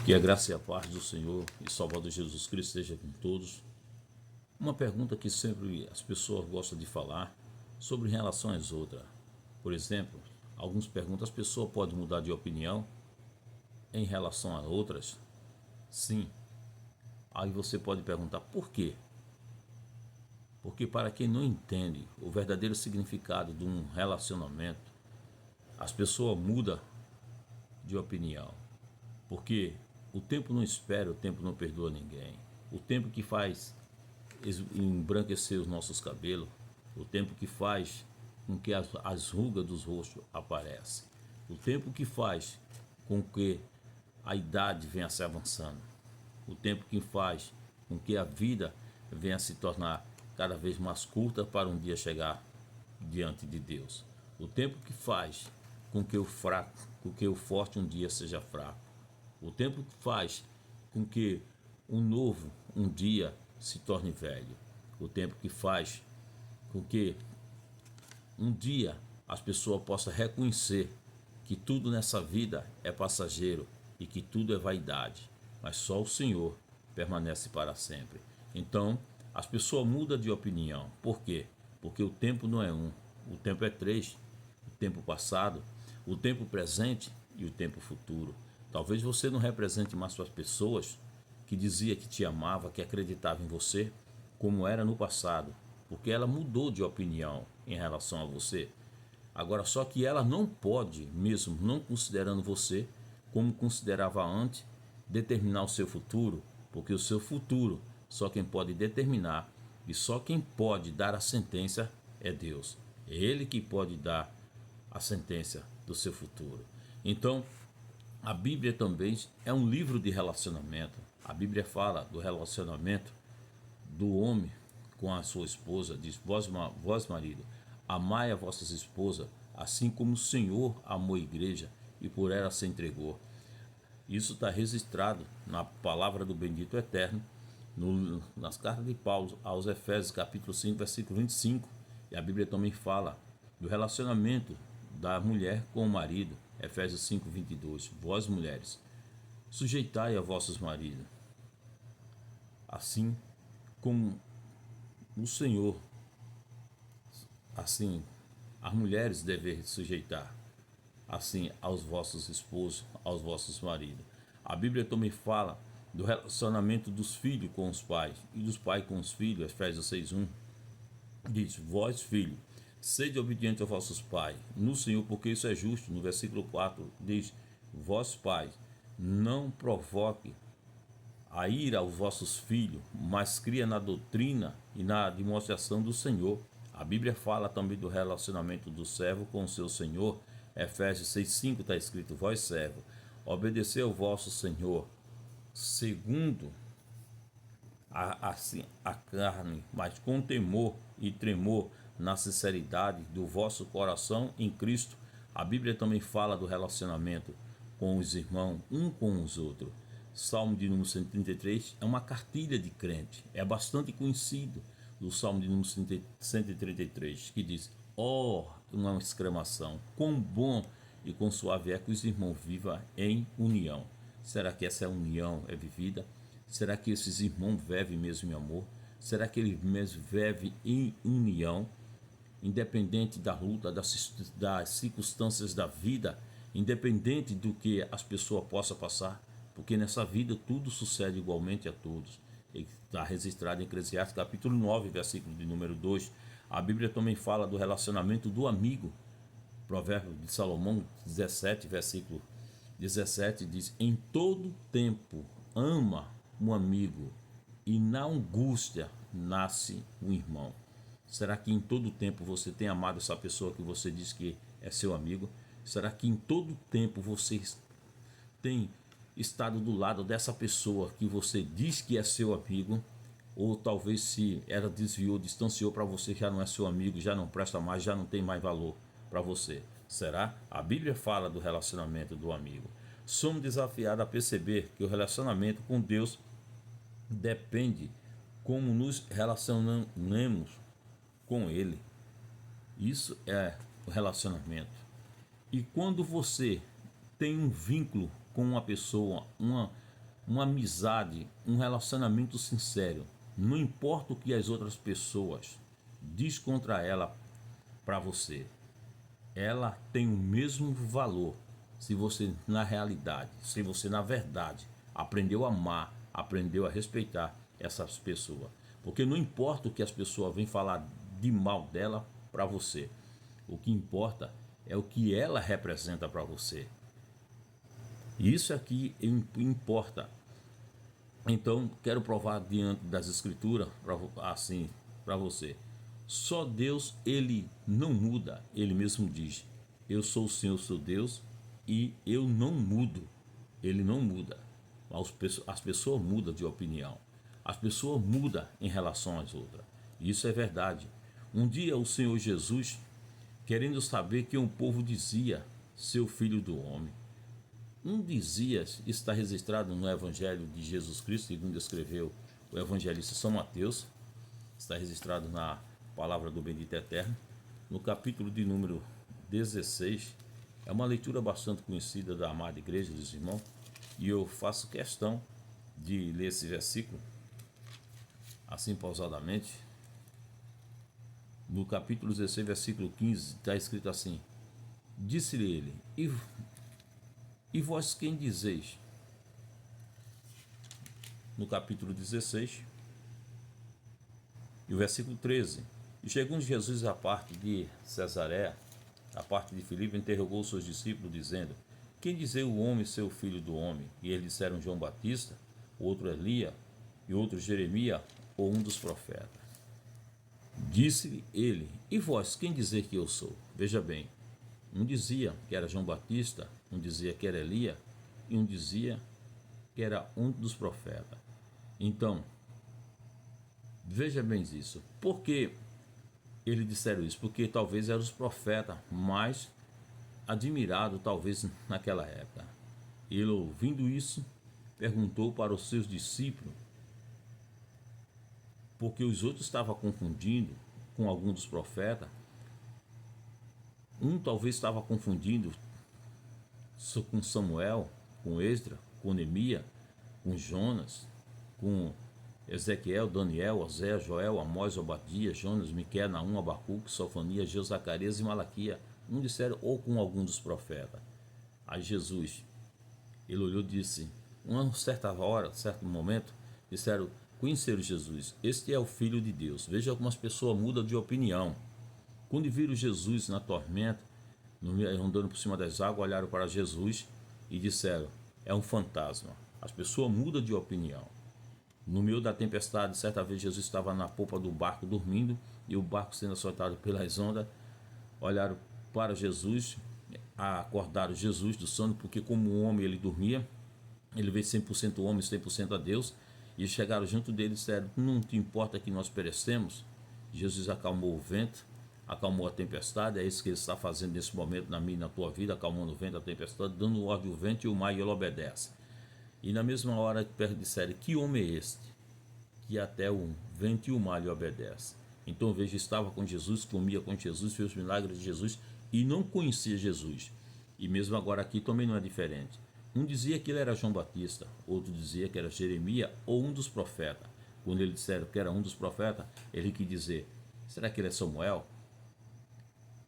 Que a graça e a paz do Senhor e Salvador Jesus Cristo esteja com todos. Uma pergunta que sempre as pessoas gostam de falar sobre relação às outras. Por exemplo, alguns perguntam, as pessoas podem mudar de opinião em relação a outras? Sim. Aí você pode perguntar por quê? Porque para quem não entende o verdadeiro significado de um relacionamento, as pessoas mudam de opinião. Porque o tempo não espera, o tempo não perdoa ninguém. O tempo que faz embranquecer os nossos cabelos, o tempo que faz com que as rugas dos rostos apareçam, o tempo que faz com que a idade venha se avançando, o tempo que faz com que a vida venha se tornar cada vez mais curta para um dia chegar diante de Deus, o tempo que faz com que o fraco, com que o forte um dia seja fraco, o tempo que faz com que o novo um dia se torne velho. O tempo que faz com que um dia as pessoas possam reconhecer que tudo nessa vida é passageiro e que tudo é vaidade, mas só o Senhor permanece para sempre. Então, as pessoas mudam de opinião. Por quê? Porque o tempo não é um, o tempo é três: o tempo passado, o tempo presente e o tempo futuro. Talvez você não represente mais para as pessoas que dizia que te amava, que acreditava em você, como era no passado, porque ela mudou de opinião em relação a você. Agora, só que ela não pode, mesmo não considerando você como considerava antes, determinar o seu futuro, porque o seu futuro só quem pode determinar e só quem pode dar a sentença é Deus. É Ele que pode dar a sentença do seu futuro. Então, a Bíblia também é um livro de relacionamento. A Bíblia fala do relacionamento do homem com a sua esposa. Diz: vós marido, amai a vossas esposas, assim como o Senhor amou a igreja e por ela se entregou. Isso está registrado na palavra do bendito eterno, nas cartas de Paulo aos Efésios, capítulo 5, versículo 25. E a Bíblia também fala do relacionamento da mulher com o marido. Efésios 5, 22. Vós, mulheres, sujeitai a vossos maridos, assim como o Senhor, assim as mulheres devem sujeitar, assim aos vossos esposos, aos vossos maridos. A Bíblia também fala do relacionamento dos filhos com os pais e dos pais com os filhos. Efésios 6:1 diz: vós, filho, sede obediente aos vossos pais no Senhor, porque isso é justo. No versículo 4 diz: vós, pais, não provoque a ira aos vossos filhos, mas cria na doutrina e na demonstração do Senhor. A Bíblia fala também do relacionamento do servo com o seu Senhor. Efésios 6:5 está escrito: vós, servo, obedecei ao vosso Senhor segundo a carne, mas com temor e tremor, na sinceridade do vosso coração em Cristo. A Bíblia também fala do relacionamento com os irmãos, um com os outros. Salmo de número 133 é uma cartilha de crente, é bastante conhecido, do Salmo de número 133, que diz: ó, uma exclamação, quão bom e quão suave é que os irmãos vivam em união. Será que essa união é vivida? Será que esses irmãos vivem mesmo em amor? Será que eles mesmo vivem em união? Independente da luta, das circunstâncias da vida, independente do que as pessoas possam passar, porque nessa vida tudo sucede igualmente a todos. Está registrado em Eclesiastes capítulo 9, versículo de número 2. A Bíblia também fala do relacionamento do amigo. Provérbio de Salomão 17, versículo 17 diz: em todo tempo ama um amigo, e na angústia nasce um irmão. Será que em todo tempo você tem amado essa pessoa que você diz que é seu amigo? Será que em todo tempo você tem estado do lado dessa pessoa que você diz que é seu amigo? Ou talvez, se ela desviou, distanciou para você, já não é seu amigo, já não presta mais, já não tem mais valor para você? Será? A Bíblia fala do relacionamento do amigo. Somos desafiados a perceber que o relacionamento com Deus depende como nos relacionamos com Ele. Isso é o relacionamento. E quando você tem um vínculo com uma pessoa, uma amizade, um relacionamento sincero. Não importa o que as outras pessoas diz contra ela para você, ela tem o mesmo valor. Se você na realidade, se você na verdade aprendeu a amar, aprendeu a respeitar essas pessoas, porque não importa o que as pessoas vêm falar de mal dela para você, o que importa é o que ela representa para você. Isso aqui importa. Então, quero provar diante das escrituras assim para você. Só Deus, ele não muda. Ele mesmo diz: eu sou o Senhor, seu Deus, e eu não mudo. Ele não muda. As pessoas mudam de opinião. As pessoas mudam em relação às outras. Isso é verdade. Um dia o Senhor Jesus, querendo saber que o povo dizia ser o filho do homem, dizia, está registrado no Evangelho de Jesus Cristo, segundo escreveu o evangelista São Mateus, está registrado na Palavra do Bendito Eterno, no capítulo de número 16. É uma leitura bastante conhecida da amada igreja dos irmãos, e eu faço questão de ler esse versículo assim pausadamente. No capítulo 16, versículo 15, está escrito assim: disse-lhe ele, e vós quem dizeis? No capítulo 16, e o versículo 13. E chegando Jesus à parte de Cesareia, a parte de Filipe, interrogou os seus discípulos, dizendo: quem dizia o homem ser o filho do homem? E eles disseram: João Batista, outro Elia, e outro Jeremias, ou um dos profetas. Disse-lhe ele: e vós, quem dizer que eu sou? Veja bem, um dizia que era João Batista, um dizia que era Elia, e um dizia que era um dos profetas. Então, veja bem isso. Por que eles disseram isso? Porque talvez eram os profetas mais admirados, talvez, naquela época. Ele, ouvindo isso, perguntou para os seus discípulos, porque os outros estavam confundindo com algum dos profetas. Um talvez estava confundindo com Samuel, com Esdras, com Neemias, com Jonas, com Ezequiel, Daniel, Oséias, Joel, Amós, Obadias, Jonas, Miqueias, Naum, Abacuque, Sofonias, Geu, Zacarias e Malaquias. Um disseram, ou com algum dos profetas. Aí Jesus, ele olhou e disse, uma certa hora, certo momento, disseram, conheceram Jesus, este é o Filho de Deus. Veja como as pessoas mudam de opinião. Quando viram Jesus na tormenta, andando por cima das águas, olharam para Jesus e disseram, é um fantasma. As pessoas mudam de opinião. No meio da tempestade, certa vez Jesus estava na popa do barco dormindo, e o barco sendo açoitado pelas ondas. Olharam para Jesus, acordaram Jesus do sono, porque como um homem ele dormia, ele veio 100% homem, 100% a Deus, e chegaram junto dele e disseram, não te importa que nós perecemos? Jesus acalmou o vento, acalmou a tempestade. É isso que ele está fazendo nesse momento na minha e na tua vida, acalmando o vento, a tempestade, dando ordem ao vento e o mar, e ele obedece. E na mesma hora disseram, que homem é este, que até o vento e o mar lhe obedece? Então veja, estava com Jesus, comia com Jesus, fez os milagres de Jesus e não conhecia Jesus. E mesmo agora aqui também não é diferente. Um dizia que ele era João Batista, outro dizia que era Jeremias ou um dos profetas. Quando eles disseram que era um dos profetas, ele quis dizer, será que ele é Samuel?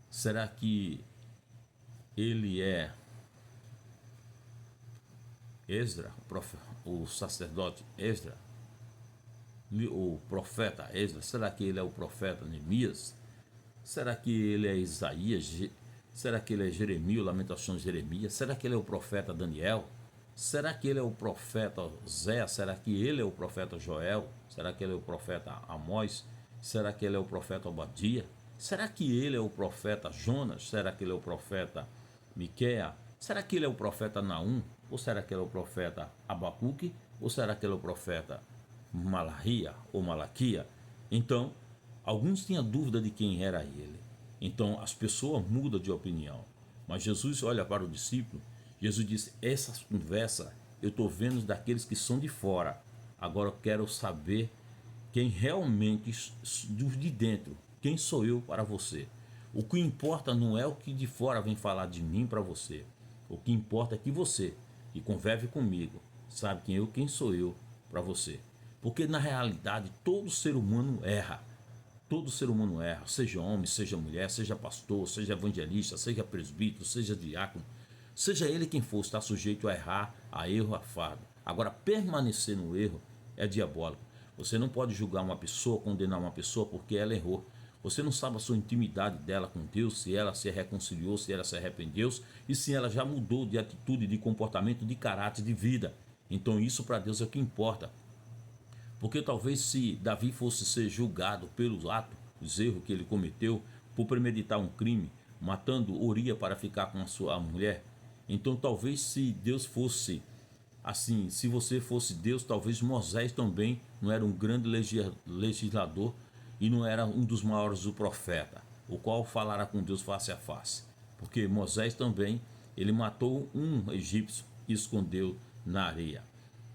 Será que ele é Esdras, o sacerdote Esdras? O profeta Esdras? Será que ele é o profeta Neemias? Será que ele é Isaías? Será que ele é Jeremias, Lamentações de Jeremias? Será que ele é o profeta Daniel? Será que ele é o profeta Zé? Será que ele é o profeta Joel? Será que ele é o profeta Amós? Será que ele é o profeta Obadia? Será que ele é o profeta Jonas? Será que ele é o profeta Miqueias? Será que ele é o profeta Naum? Ou será que ele é o profeta Abacuque? Ou será que ele é o profeta Malaria ou Malaquia? Então, alguns tinham dúvida de quem era ele. Então, as pessoas mudam de opinião. Mas Jesus olha para o discípulo. Jesus disse, essas conversas eu estou vendo daqueles que são de fora. Agora eu quero saber quem realmente, dos de dentro, quem sou eu para você. O que importa não é o que de fora vem falar de mim para você. O que importa é que você, que convive comigo, sabe quem sou eu para você. Porque na realidade todo ser humano erra. Todo ser humano erra, seja homem, seja mulher, seja pastor, seja evangelista, seja presbítero, seja diácono, seja ele quem for, está sujeito a errar, a erro, a fardo. Agora, permanecer no erro é diabólico. Você não pode julgar uma pessoa, condenar uma pessoa porque ela errou. Você não sabe a sua intimidade dela com Deus, se ela se reconciliou, se ela se arrependeu e se ela já mudou de atitude, de comportamento, de caráter, de vida. Então isso para Deus é o que importa. Porque talvez se Davi fosse ser julgado pelos atos, os erros que ele cometeu, por premeditar um crime, matando Uria para ficar com a sua mulher, então talvez se Deus fosse assim, se você fosse Deus, talvez Moisés também não era um grande legislador e não era um dos maiores do profeta, o qual falara com Deus face a face. Porque Moisés também, ele matou um egípcio e escondeu na areia.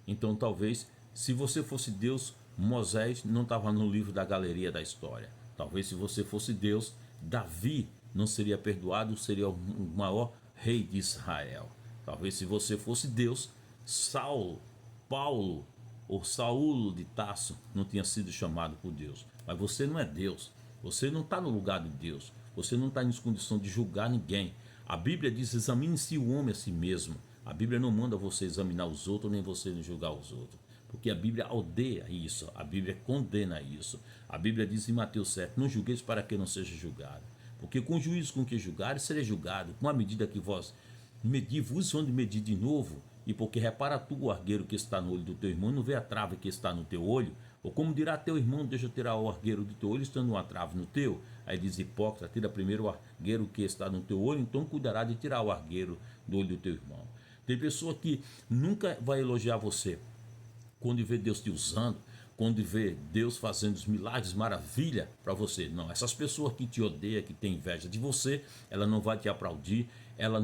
Então talvez, se você fosse Deus, Moisés não estava no livro da galeria da história. Talvez se você fosse Deus, Davi não seria perdoado, seria o maior rei de Israel. Talvez se você fosse Deus, Saulo, Paulo ou Saulo de Tarso não tinha sido chamado por Deus. Mas você não é Deus. Você não está no lugar de Deus. Você não está em condição de julgar ninguém. A Bíblia diz: examine-se o homem a si mesmo. A Bíblia não manda você examinar os outros, nem você julgar os outros. Porque a Bíblia odeia isso, a Bíblia condena isso. A Bíblia diz em Mateus 7, não julgueis para que não seja julgado. Porque com o juízo com que julgares, será julgado. Com a medida que vós medir, vos vão de medir de novo. E porque repara tu o argueiro que está no olho do teu irmão, não vê a trave que está no teu olho. Ou como dirá teu irmão, deixa eu tirar o argueiro do teu olho, estando uma trave no teu. Aí diz: hipócrita, tira primeiro o argueiro que está no teu olho, então cuidará de tirar o argueiro do olho do teu irmão. Tem pessoa que nunca vai elogiar você quando vê Deus te usando, quando vê Deus fazendo os milagres, maravilha para você. Não, essas pessoas que te odeiam, que tem inveja de você, ela não vai te aplaudir, ela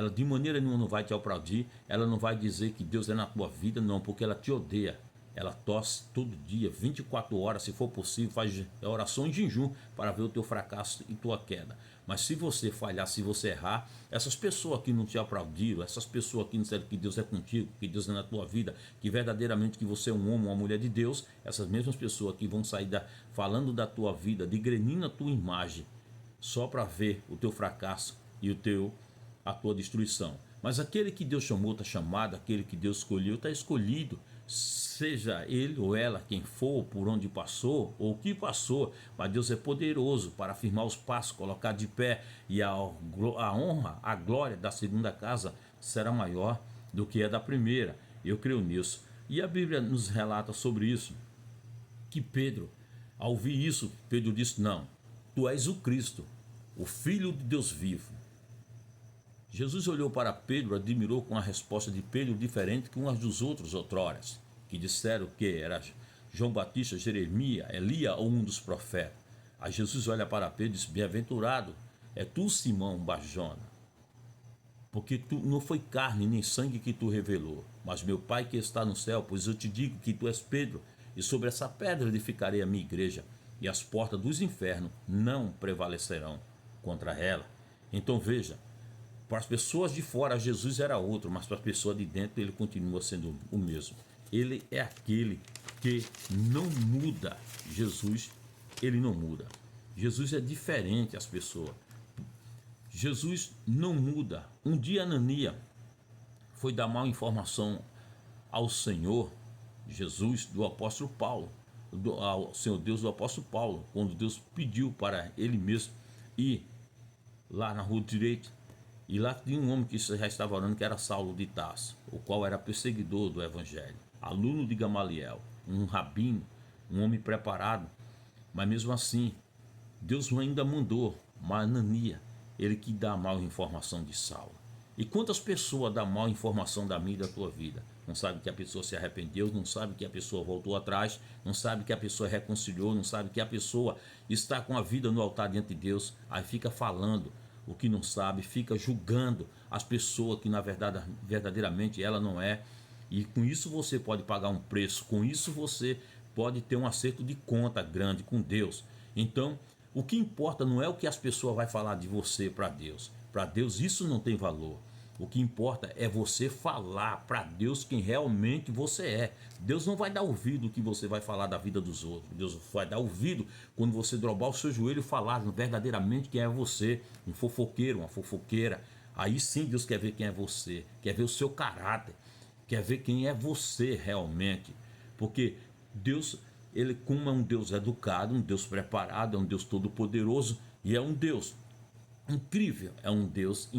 de maneira nenhuma não vai te aplaudir, ela não vai dizer que Deus é na tua vida, não, porque ela te odeia. Ela torce todo dia, 24 horas, se for possível, faz oração em jejum para ver o teu fracasso e tua queda. Mas se você falhar, se você errar, essas pessoas que não te aplaudiram, essas pessoas que não disseram que Deus é contigo, que Deus é na tua vida, que verdadeiramente que você é um homem, uma mulher de Deus, essas mesmas pessoas que vão sair falando da tua vida, degrenindo a tua imagem, só para ver o teu fracasso e a tua destruição. Mas aquele que Deus chamou está chamado, aquele que Deus escolheu está escolhido, seja ele ou ela quem for, por onde passou ou o que passou, mas Deus é poderoso para afirmar os passos, colocar de pé, e a honra, a glória da segunda casa será maior do que a da primeira. Eu creio nisso. E a Bíblia nos relata sobre isso, que Pedro, ao ouvir isso, Pedro disse: não, tu és o Cristo, o Filho de Deus vivo. Jesus olhou para Pedro, admirou com a resposta de Pedro diferente que umas dos outros outroras, que disseram que era João Batista, Jeremias, Elias ou um dos profetas. Aí Jesus olha para Pedro e diz: bem-aventurado é tu, Simão Barjona, porque tu não foi carne nem sangue que tu revelou, mas meu Pai que está no céu. Pois eu te digo que tu és Pedro, e sobre essa pedra edificarei a minha igreja, e as portas dos infernos não prevalecerão contra ela. Então veja, para as pessoas de fora Jesus era outro, mas para as pessoas de dentro ele continua sendo o mesmo. Ele é aquele que não muda. Jesus, ele não muda. Jesus é diferente às pessoas. Jesus não muda. Um dia Ananias foi dar mal informação ao Senhor Jesus do apóstolo Paulo, ao Senhor Deus do apóstolo Paulo, quando Deus pediu para ele mesmo ir lá na rua direita. E lá tinha um homem que já estava orando, que era Saulo de Tarso, o qual era perseguidor do evangelho, aluno de Gamaliel, um rabino, um homem preparado. Mas mesmo assim, Deus ainda mandou Ananias, ele que dá mal informação de Saulo. E quantas pessoas dão mal informação da minha e da tua vida? Não sabe que a pessoa se arrependeu, não sabe que a pessoa voltou atrás, não sabe que a pessoa reconciliou, não sabe que a pessoa está com a vida no altar diante de Deus. Aí fica falando o que não sabe, fica julgando as pessoas que na verdade, verdadeiramente ela não é. E com isso você pode pagar um preço, com isso você pode ter um acerto de conta grande com Deus. Então, o que importa não é o que as pessoas vão falar de você para Deus. Para Deus isso não tem valor. O que importa é você falar para Deus quem realmente você é. Deus não vai dar ouvido que você vai falar da vida dos outros. Deus vai dar ouvido quando você dobrar o seu joelho e falar verdadeiramente quem é você. Um fofoqueiro, uma fofoqueira. Aí sim Deus quer ver quem é você. Quer ver o seu caráter. Quer ver quem é você realmente. Porque Deus, ele como é um Deus educado, um Deus preparado, é um Deus todo-poderoso e é um Deus incrível, é um Deus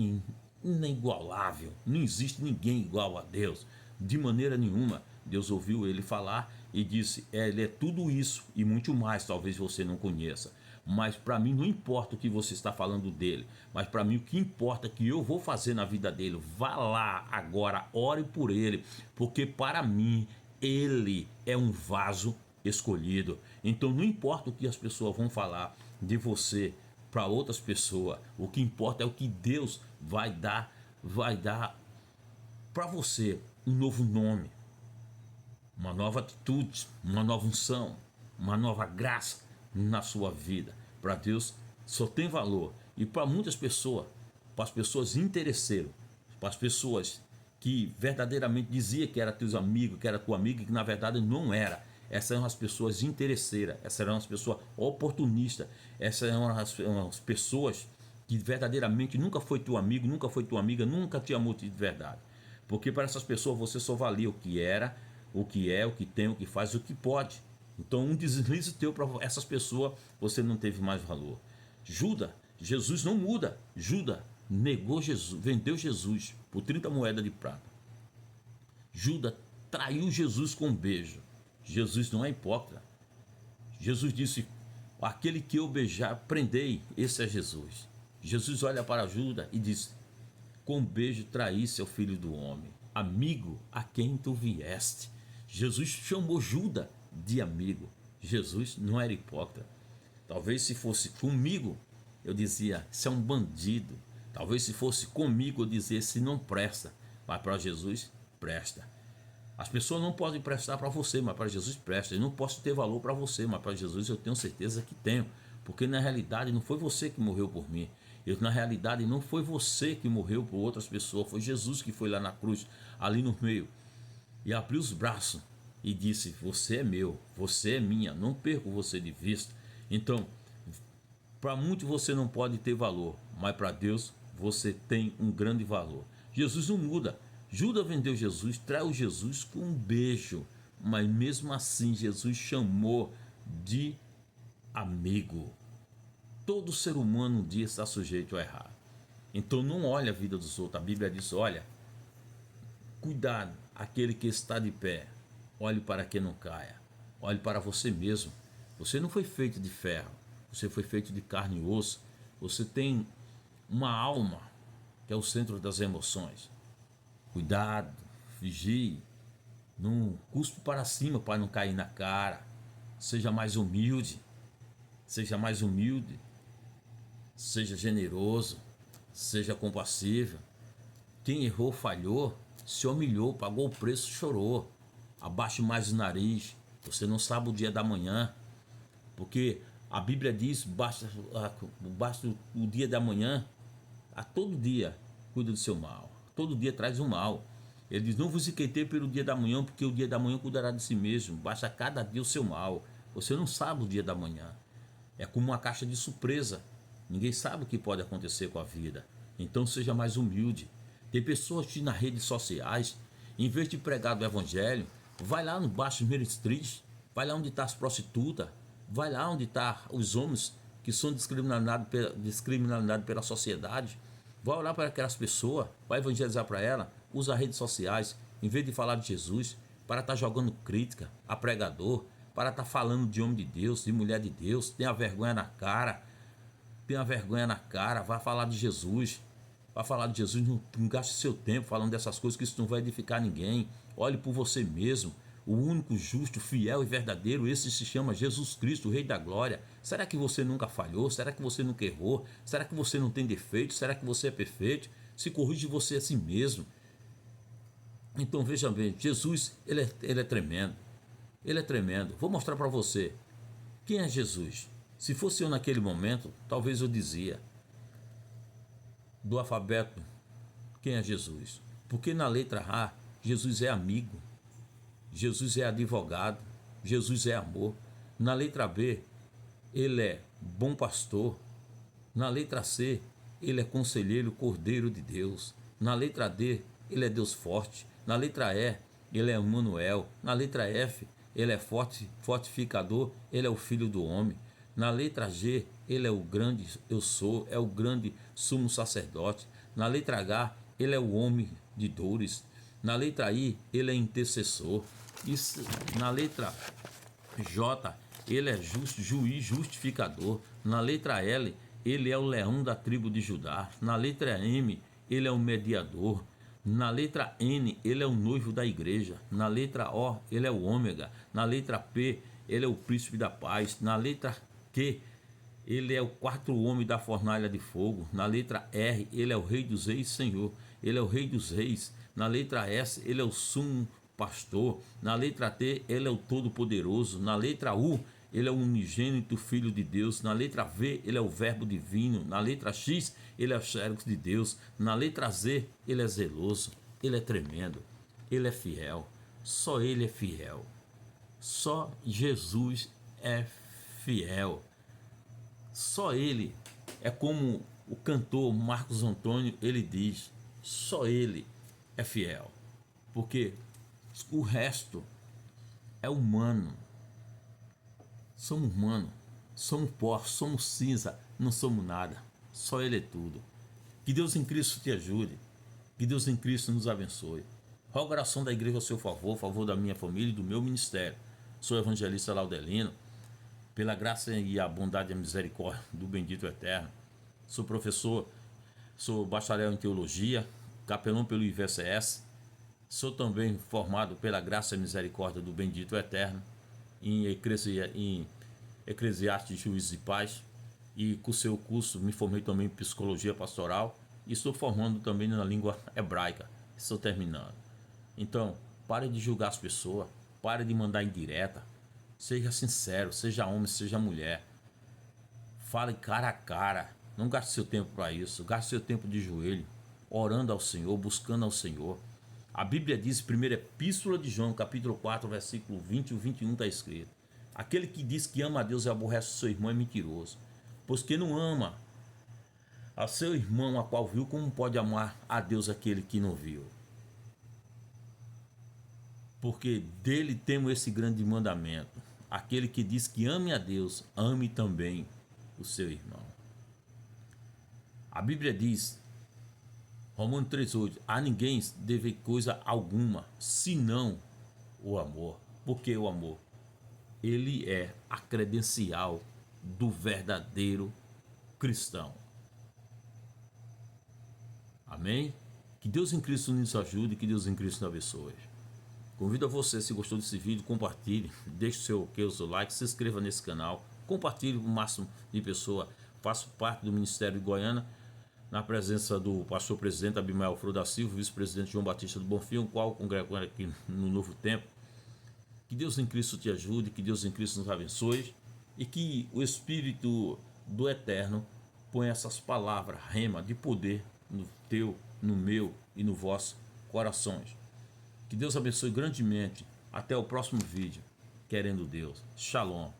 inigualável. Não existe ninguém igual a Deus, de maneira nenhuma. Deus ouviu ele falar e disse: ele é tudo isso e muito mais, talvez você não conheça. Mas para mim não importa o que você está falando dele, mas para mim o que importa é que eu vou fazer na vida dele. Vá lá agora, ore por ele, porque para mim ele é um vaso escolhido. Então não importa o que as pessoas vão falar de você para outras pessoas, o que importa é o que Deus vai dar para você um novo nome, uma nova atitude, uma nova unção, uma nova graça na sua vida. Para Deus só tem valor. E para muitas pessoas, para as pessoas interesseiras, para as pessoas que verdadeiramente dizia que era teus amigos, que era tua amiga, e que na verdade não era. Essas eram as pessoas interesseiras, essas eram as pessoas oportunistas, essas eram as pessoas que verdadeiramente nunca foi teu amigo, nunca foi tua amiga, nunca te amou de verdade. Porque para essas pessoas você só valia o que era, o que é, o que tem, o que faz, o que pode. Então um deslize teu para essas pessoas, você não teve mais valor. Judas, Jesus não muda. Judas negou Jesus, vendeu Jesus por 30 moedas de prata. Judas traiu Jesus com um beijo. Jesus não é hipócrita. Jesus disse: aquele que eu beijar, prendei. Esse é Jesus. Jesus olha para Judas e diz: com um beijo traísse ao filho do homem, amigo a quem tu vieste. Jesus chamou Judas de amigo. Jesus não era hipócrita. Talvez se fosse comigo, eu dizia: isso é um bandido. Talvez se fosse comigo, eu dizia: se não presta. Mas para Jesus, presta. As pessoas não podem prestar para você, mas para Jesus presta. Eu não posso ter valor para você, mas para Jesus eu tenho certeza que tenho. Porque na realidade não foi você que morreu por mim. Na realidade não foi você que morreu por outras pessoas. Foi Jesus que foi lá na cruz, ali no meio, e abriu os braços e disse: você é meu, você é minha, não perco você de vista. Então, para muitos você não pode ter valor, mas para Deus você tem um grande valor. Jesus não muda. Judas vendeu Jesus, traiu Jesus com um beijo, mas mesmo assim Jesus chamou de amigo. Todo ser humano um dia está sujeito a errar. Então não olhe a vida dos outros. A Bíblia diz: olha, cuidado, aquele que está de pé, olhe para que não caia. Olhe para você mesmo. Você não foi feito de ferro, você foi feito de carne e osso. Você tem uma alma que é o centro das emoções. Cuidado, vigie, não cuspe para cima para não cair na cara. Seja mais humilde, seja mais humilde, seja generoso, seja compassível. Quem errou, falhou, se humilhou, pagou o preço, chorou. Abaixe mais o nariz, você não sabe o dia da manhã, porque a Bíblia diz: basta o dia da manhã, a todo dia cuida do seu mal, todo dia traz um mal. Ele diz: não vos inquietei pelo dia da manhã, porque o dia da manhã cuidará de si mesmo. Basta cada dia o seu mal. Você não sabe o dia da manhã. É como uma caixa de surpresa. Ninguém sabe o que pode acontecer com a vida. Então seja mais humilde. Tem pessoas que nas redes sociais, em vez de pregar do evangelho, vai lá no Baixo Street, vai lá onde está as prostitutas, vai lá onde estão os homens que são discriminados pela sociedade. Vai olhar para aquelas pessoas, vai evangelizar para elas, usa as redes sociais, em vez de falar de Jesus, para estar jogando crítica a pregador, para estar falando de homem de Deus, de mulher de Deus. Tenha vergonha na cara, vai falar de Jesus, não gaste seu tempo falando dessas coisas, que isso não vai edificar ninguém. Olhe por você mesmo. O único justo, fiel e verdadeiro, esse se chama Jesus Cristo, o Rei da Glória. Será que você nunca falhou? Será que você nunca errou? Será que você não tem defeito? Será que você é perfeito? Se corrige você a si mesmo. Então veja bem, Jesus, ele é tremendo. Ele é tremendo. Vou mostrar para você quem é Jesus. Se fosse eu naquele momento, talvez eu dizia: do alfabeto Quem é Jesus? Porque na letra A, Jesus é amigo, Jesus é advogado, Jesus é amor. Na letra B, ele é bom pastor. Na letra C, ele é conselheiro, cordeiro de Deus. Na letra D, ele é Deus forte. Na letra E, ele é Emmanuel. Na letra F, ele é fortificador, ele é o filho do homem. Na letra G, ele é o grande eu sou, é o grande sumo sacerdote. Na letra H, ele é o homem de dores. Na letra I, ele é intercessor. Na letra J, ele é juiz justificador. Na letra L, ele é o leão da tribo de Judá. Na letra M, ele é o mediador. Na letra N, ele é o noivo da igreja. Na letra O, ele é o ômega. Na letra P, ele é o príncipe da paz. Na letra Q, ele é o quarto homem da fornalha de fogo. Na letra R, ele é o rei dos reis, Senhor. Ele é o rei dos reis. Na letra S, ele é o sumo pastor. Na letra T, ele é o todo-poderoso. Na letra U, ele é o unigênito filho de Deus. Na letra V, ele é o verbo divino. Na letra X, ele é o xerox de Deus. Na letra Z, ele é zeloso. Ele é tremendo. Ele é fiel. Só ele é fiel. Só Jesus é fiel. Só ele é como o cantor Marcos Antônio, ele diz, só ele é fiel. Porque o resto é humano. Somos humanos, somos pó, somos cinza, não somos nada. Só ele é tudo. Que Deus em Cristo te ajude. Que Deus em Cristo nos abençoe. Rogo a oração da igreja a seu favor, a favor da minha família e do meu ministério. Sou evangelista Laudelino. Pela graça e a bondade e a misericórdia do bendito eterno. Sou professor, sou bacharel em teologia, capelão pelo IVCS. Sou também formado pela graça e misericórdia do bendito eterno em Eclesiastes, Juízes e Paz. E com o seu curso me formei também em psicologia pastoral e estou formando também na língua hebraica. Estou terminando. Então, pare de julgar as pessoas, pare de mandar indireta. Seja sincero, seja homem, seja mulher. Fale cara a cara. Não gaste seu tempo para isso. Gaste seu tempo de joelho, orando ao Senhor, buscando ao Senhor. A Bíblia diz, primeira epístola de João, capítulo 4, versículo 20 e 21 está escrito: aquele que diz que ama a Deus e aborrece o seu irmão é mentiroso. Pois que não ama a seu irmão a qual viu, como pode amar a Deus aquele que não viu? Porque dele temos esse grande mandamento: aquele que diz que ame a Deus, ame também o seu irmão. A Bíblia diz, Romanos 3,8: a ninguém deve coisa alguma, senão o amor. Por que o amor? Ele é a credencial do verdadeiro cristão. Amém? Que Deus em Cristo nos ajude, que Deus em Cristo nos abençoe. Convido a você, se gostou desse vídeo, compartilhe, deixe o seu like, se inscreva nesse canal, compartilhe com o máximo de pessoas. Faço parte do Ministério de Goiânia, na presença do pastor presidente Abimael Flor da Silva, vice-presidente João Batista do Bonfim, o qual congrego aqui no Novo Tempo. Que Deus em Cristo te ajude, que Deus em Cristo nos abençoe e que o Espírito do Eterno ponha essas palavras, rema, de poder no teu, no meu e no vosso corações. Que Deus abençoe grandemente. Até o próximo vídeo. Querendo Deus. Shalom.